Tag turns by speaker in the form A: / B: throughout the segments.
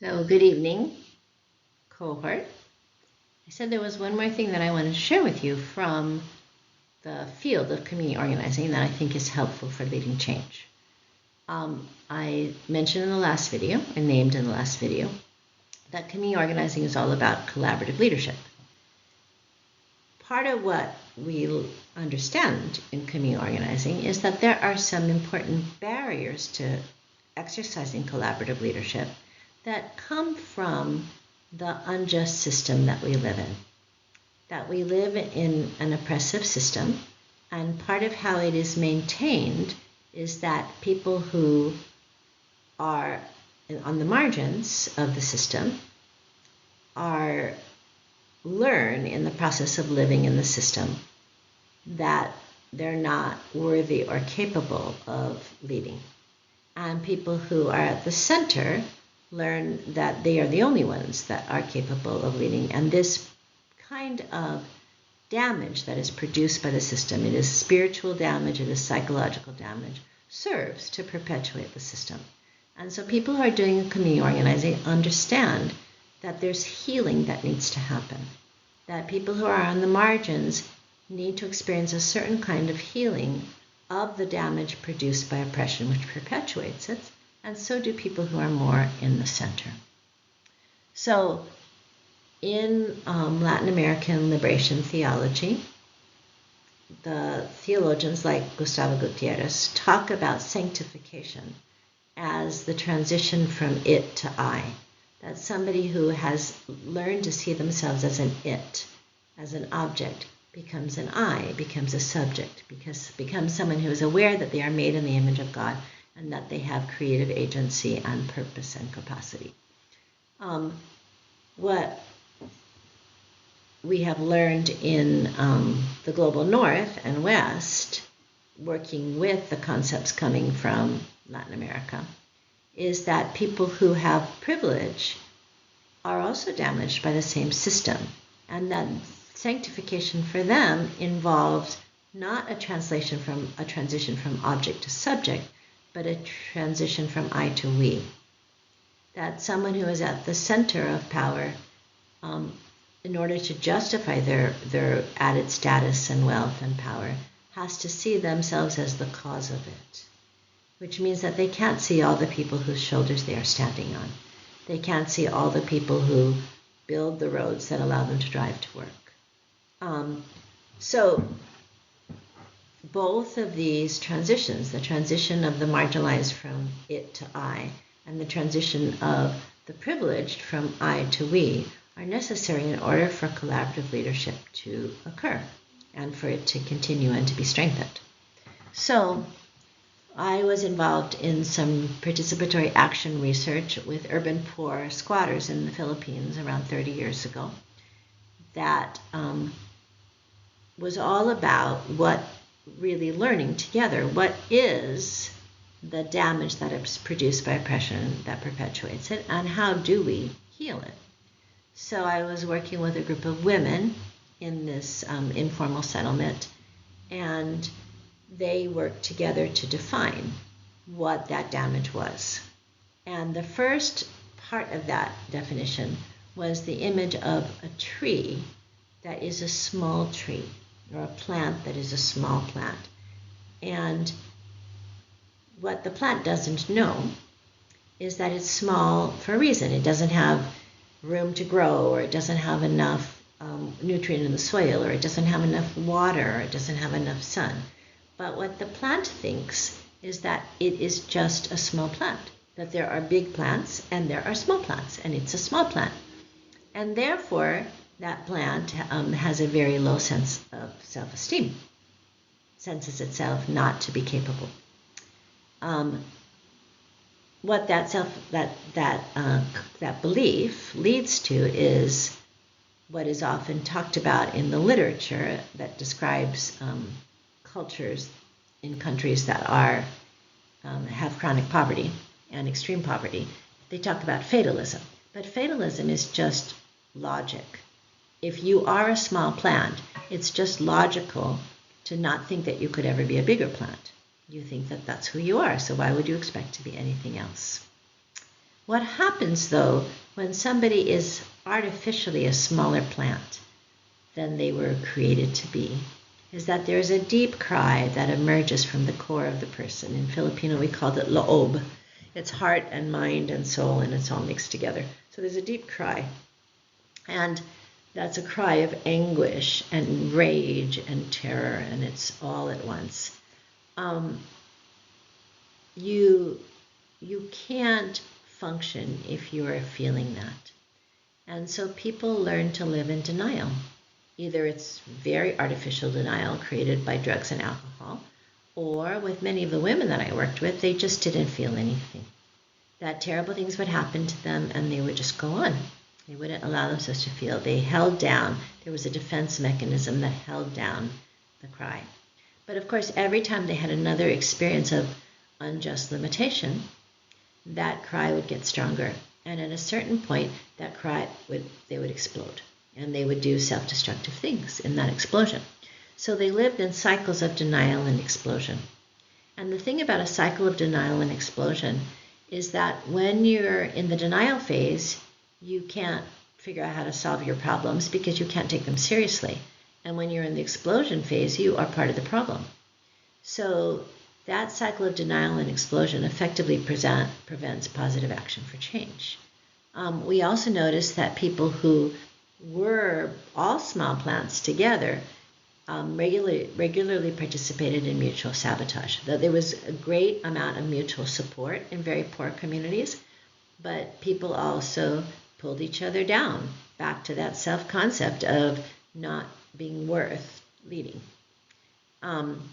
A: So, good evening, cohort. I said there was one more thing that I wanted to share with you from the field of community organizing that I think is helpful for leading change. I mentioned in the last video, and named in the last video, that community organizing is all about collaborative leadership. Part of what we understand in community organizing is that there are some important barriers to exercising collaborative leadership that come from the unjust system that we live in. That we live in an oppressive system, and part of how it is maintained is that people who are on the margins of the system learn in the process of living in the system that they're not worthy or capable of leading. And people who are at the center learn that they are the only ones that are capable of leading. And this kind of damage that is produced by the system, it is spiritual damage, it is psychological damage, serves to perpetuate the system. And so people who are doing community organizing understand that there's healing that needs to happen, that people who are on the margins need to experience a certain kind of healing of the damage produced by oppression, which perpetuates it, and so do people who are more in the center. So in Latin American liberation theology, the theologians like Gustavo Gutierrez talk about sanctification as the transition from it to I. That's somebody who has learned to see themselves as an it, as an object, becomes an I, becomes a subject, becomes someone who is aware that they are made in the image of God and that they have creative agency and purpose and capacity. What we have learned in the global north and west, working with the concepts coming from Latin America, is that people who have privilege are also damaged by the same system, and that sanctification for them involves not a transition from object to subject, but a transition from I to we. That someone who is at the center of power, in order to justify their added status and wealth and power, has to see themselves as the cause of it, which means that they can't see all the people whose shoulders they are standing on. They can't see all the people who build the roads that allow them to drive to work. So both of these transitions, the transition of the marginalized from it to I, and the transition of the privileged from I to we, are necessary in order for collaborative leadership to occur and for it to continue and to be strengthened. So I was involved in some participatory action research with urban poor squatters in the Philippines around 30 years ago that was all about what really learning together, what is the damage that is produced by oppression that perpetuates it, and how do we heal it? So I was working with a group of women in this informal settlement, and they worked together to define what that damage was. And the first part of that definition was the image of a tree that is a small tree, or a plant that is a small plant. And what the plant doesn't know is that it's small for a reason. It doesn't have room to grow, or it doesn't have enough nutrient in the soil, or it doesn't have enough water, or it doesn't have enough sun. But what the plant thinks is that it is just a small plant, that there are big plants and there are small plants, and it's a small plant. And therefore, that plant has a very low sense of self-esteem, senses itself not to be capable. What that belief leads to is what is often talked about in the literature that describes cultures in countries that have chronic poverty and extreme poverty. They talk about fatalism, but fatalism is just logic. If you are a small plant, it's just logical to not think that you could ever be a bigger plant. You think that that's who you are, so why would you expect to be anything else? What happens, though, when somebody is artificially a smaller plant than they were created to be, is that there's a deep cry that emerges from the core of the person. In Filipino, we called it loob. It's heart and mind and soul, and it's all mixed together. So there's a deep cry. And that's a cry of anguish and rage and terror, and it's all at once. You can't function if you are feeling that. And so people learn to live in denial. Either it's very artificial denial created by drugs and alcohol, or with many of the women that I worked with, they just didn't feel anything. That terrible things would happen to them and they would just go on. They wouldn't allow themselves to feel. They held down. There was a defense mechanism that held down the cry. But of course, every time they had another experience of unjust limitation, that cry would get stronger. And at a certain point, that cry they would explode. And they would do self-destructive things in that explosion. So they lived in cycles of denial and explosion. And the thing about a cycle of denial and explosion is that when you're in the denial phase, you can't figure out how to solve your problems because you can't take them seriously. And when you're in the explosion phase, you are part of the problem. So that cycle of denial and explosion effectively prevents positive action for change. We also noticed that people who were all small plants together regularly participated in mutual sabotage. Though there was a great amount of mutual support in very poor communities, but people also pulled each other down back to that self-concept of not being worth leading.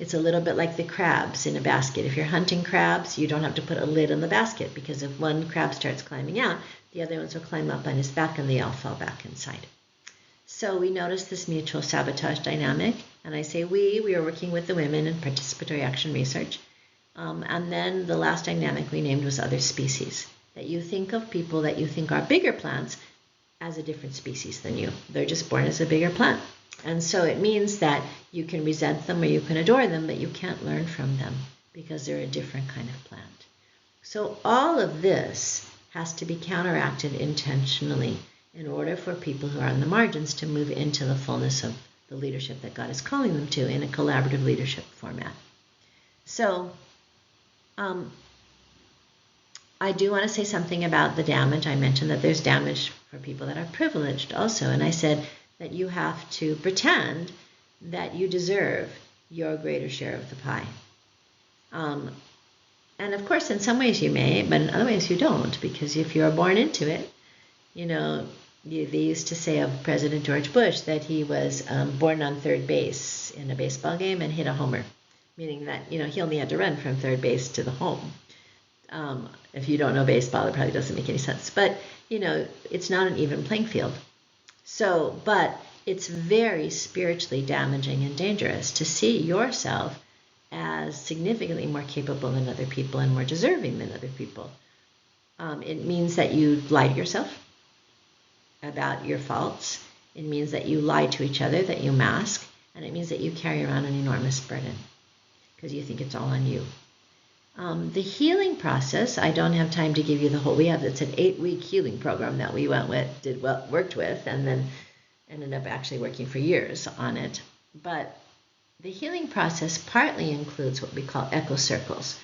A: It's a little bit like the crabs in a basket. If you're hunting crabs, you don't have to put a lid on the basket because if one crab starts climbing out, the other ones will climb up on his back and they all fall back inside. So we noticed this mutual sabotage dynamic, and I say we are working with the women in participatory action research. And then the last dynamic we named was other species, that you think of people that you think are bigger plants as a different species than you. They're just born as a bigger plant. And so it means that you can resent them or you can adore them, but you can't learn from them because they're a different kind of plant. So all of this has to be counteracted intentionally in order for people who are on the margins to move into the fullness of the leadership that God is calling them to in a collaborative leadership format. So I do want to say something about the damage. I mentioned that there's damage for people that are privileged also, and I said that you have to pretend that you deserve your greater share of the pie. And of course, in some ways you may, but in other ways you don't, because if you're born into it, they used to say of President George Bush that he was born on third base in a baseball game and hit a homer, meaning that, he only had to run from third base to the home. If you don't know baseball, it probably doesn't make any sense. But, it's not an even playing field. So, but it's very spiritually damaging and dangerous to see yourself as significantly more capable than other people and more deserving than other people. It means that you lie to yourself about your faults. It means that you lie to each other, that you mask, and it means that you carry around an enormous burden because you think it's all on you. The healing process, I don't have time to give you the whole, it's an 8-week healing program that we worked with, and then ended up actually working for years on it. But the healing process partly includes what we call echo circles,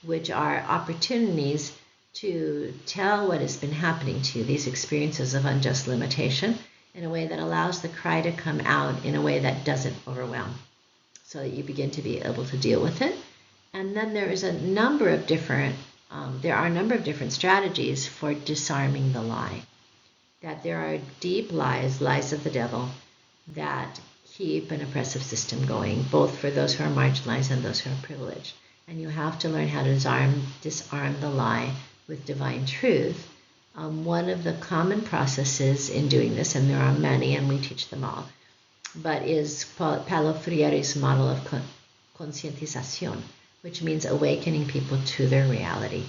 A: which are opportunities to tell what has been happening to you, these experiences of unjust limitation, in a way that allows the cry to come out in a way that doesn't overwhelm, so that you begin to be able to deal with it. And then there are a number of different strategies for disarming the lie. That there are deep lies of the devil, that keep an oppressive system going, both for those who are marginalized and those who are privileged. And you have to learn how to disarm the lie with divine truth. One of the common processes in doing this, and there are many, and we teach them all, but is Paulo Freire's model of conscientización, which means awakening people to their reality.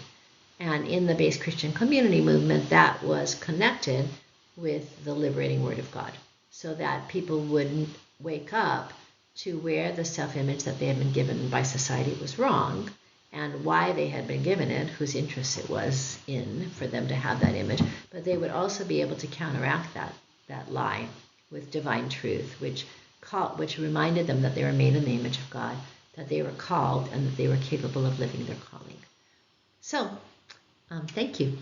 A: And in the base Christian community movement, that was connected with the liberating word of God, so that people would wake up to where the self-image that they had been given by society was wrong, and why they had been given it, whose interest it was in for them to have that image, but they would also be able to counteract that lie with divine truth, which reminded them that they were made in the image of God, that they were called, and that they were capable of living their calling. So, thank you.